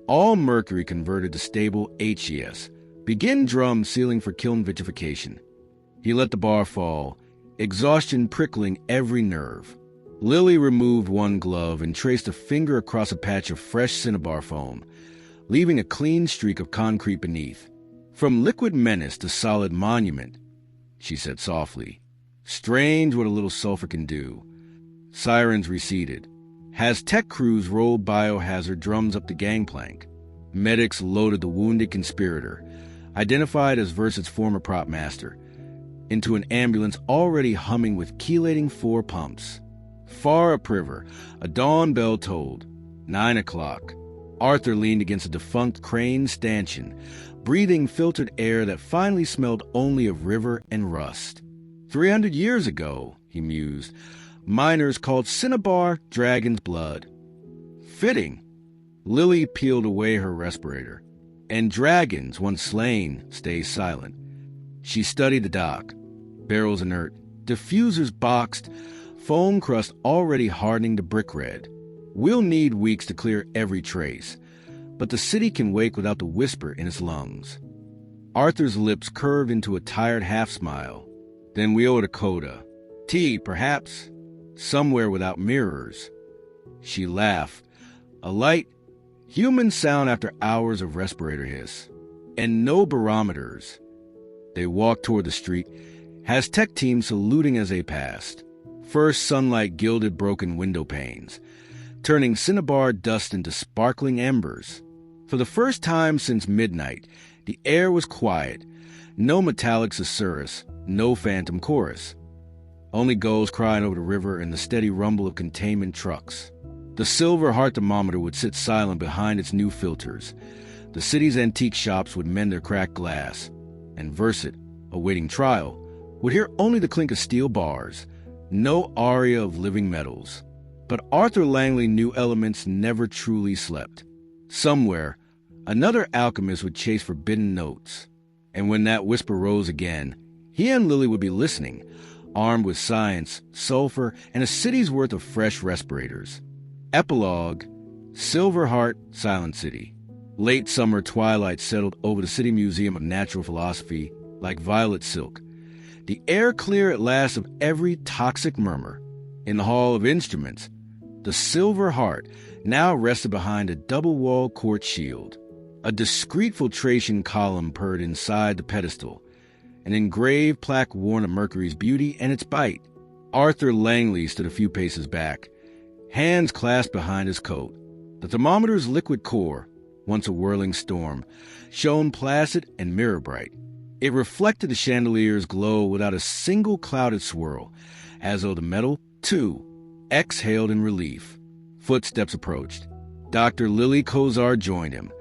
all mercury converted to stable HES. Begin drum sealing for kiln vitrification. He let the bar fall, exhaustion prickling every nerve. Lili removed one glove and traced a finger across a patch of fresh cinnabar foam, leaving a clean streak of concrete beneath. "From liquid menace to solid monument," she said softly. "Strange what a little sulfur can do." Sirens receded. Tech crews rolled biohazard drums up the gangplank. Medics loaded the wounded conspirator, identified as Versa's former prop master, into an ambulance already humming with chelating 4 pumps. Far upriver, a dawn bell tolled. 9 o'clock. Arthur leaned against a defunct crane stanchion, breathing filtered air that finally smelled only of river and rust. 300 years ago, he mused, miners called Cinnabar dragon's blood. Fitting. Lili peeled away her respirator. And dragons, once slain, stay silent. She studied the dock. Barrels inert, diffusers boxed, foam crust already hardening to brick red. We'll need weeks to clear every trace, but the city can wake without the whisper in its lungs. Arthur's lips curved into a tired half-smile. Then we owe it a coda. Tea, perhaps? Somewhere without mirrors. She laughed. A light, human sound after hours of respirator hiss. And no barometers. They walked toward the street, tech team saluting as they passed. First sunlight gilded broken window panes, turning cinnabar dust into sparkling embers. For the first time since midnight, the air was quiet. No metallic susurrus, no phantom chorus. Only gulls crying over the river and the steady rumble of containment trucks. The silver heart thermometer would sit silent behind its new filters. The city's antique shops would mend their cracked glass. And Versit, awaiting trial, would hear only the clink of steel bars, no aria of living metals. But Arthur Langley knew elements never truly slept. Somewhere, another alchemist would chase forbidden notes. And when that whisper rose again, he and Lili would be listening, armed with science, sulfur, and a city's worth of fresh respirators. Epilogue, Silver Heart, Silent City. Late summer twilight settled over the City Museum of Natural Philosophy like violet silk. The air clear at last of every toxic murmur. In the Hall of Instruments, the Silver Heart now rested behind a double-walled quartz shield. A discreet filtration column purred inside the pedestal. An engraved plaque warned of Mercury's beauty and its bite. Arthur Langley stood a few paces back, hands clasped behind his coat. The thermometer's liquid core, once a whirling storm, shone placid and mirror-bright. It reflected the chandelier's glow without a single clouded swirl, as though the metal, too, exhaled in relief. Footsteps approached. Dr. Lili Kozar joined him,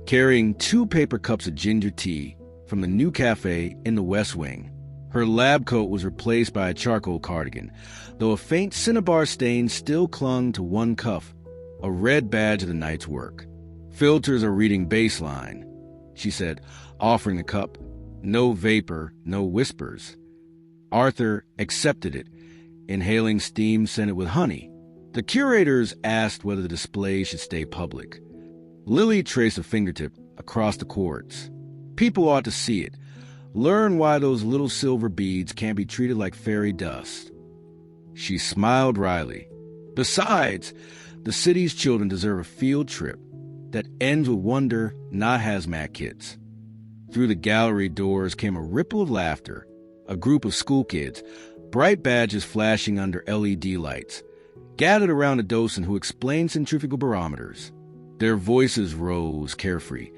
carrying 2 paper cups of ginger tea from the new cafe in the West Wing. Her lab coat was replaced by a charcoal cardigan, though a faint Cinnabar stain still clung to one cuff, a red badge of the night's work. "Filters are reading baseline," she said, offering the cup. "No vapor, no whispers." Arthur accepted it, inhaling steam scented with honey. The curators asked whether the display should stay public. Lili traced a fingertip across the quartz. "People ought to see it. Learn why those little silver beads can't be treated like fairy dust." She smiled wryly. "Besides, the city's children deserve a field trip that ends with wonder, not hazmat kits." Through the gallery doors came a ripple of laughter. A group of school kids, bright badges flashing under LED lights, gathered around a docent who explained centrifugal barometers. Their voices rose carefree,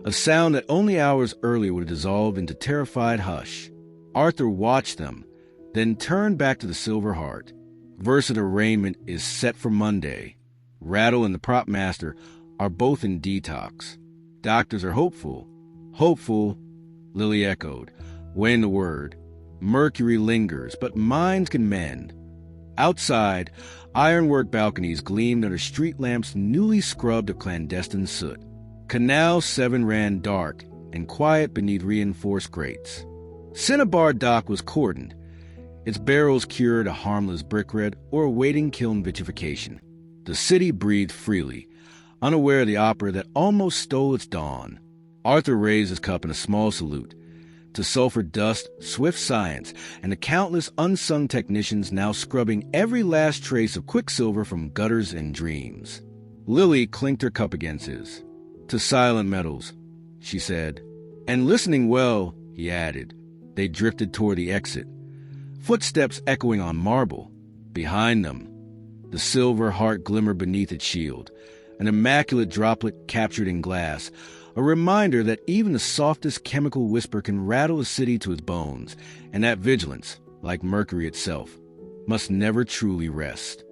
a sound that only hours earlier would have dissolved into terrified hush. Arthur watched them, then turned back to the Silver Heart. Versatile raiment is set for Monday. Rattle and the prop master are both in detox. Doctors are hopeful. "Hopeful," Lili echoed, weighing the word. "Mercury lingers, but minds can mend." Outside, ironwork balconies gleamed under street lamps newly scrubbed of clandestine soot. Canal 7 ran dark and quiet beneath reinforced grates. Cinnabar dock was cordoned, its barrels cured a harmless brick red or awaiting kiln vitrification. The city breathed freely, unaware of the opera that almost stole its dawn. Arthur raised his cup in a small salute to sulfur dust, swift science, and the countless unsung technicians now scrubbing every last trace of Quicksilver from gutters and dreams. Lili clinked her cup against his. "To silent metals," she said. "And listening well," he added. They drifted toward the exit, footsteps echoing on marble. Behind them, the Silver Heart glimmered beneath its shield, an immaculate droplet captured in glass, a reminder that even the softest chemical whisper can rattle a city to its bones, and that vigilance, like mercury itself, must never truly rest.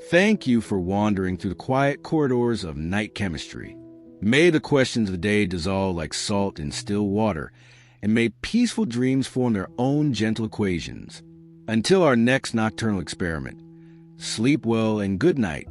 Thank you for wandering through the quiet corridors of night chemistry. May the questions of the day dissolve like salt in still water, and may peaceful dreams form their own gentle equations. Until our next nocturnal experiment, sleep well and good night.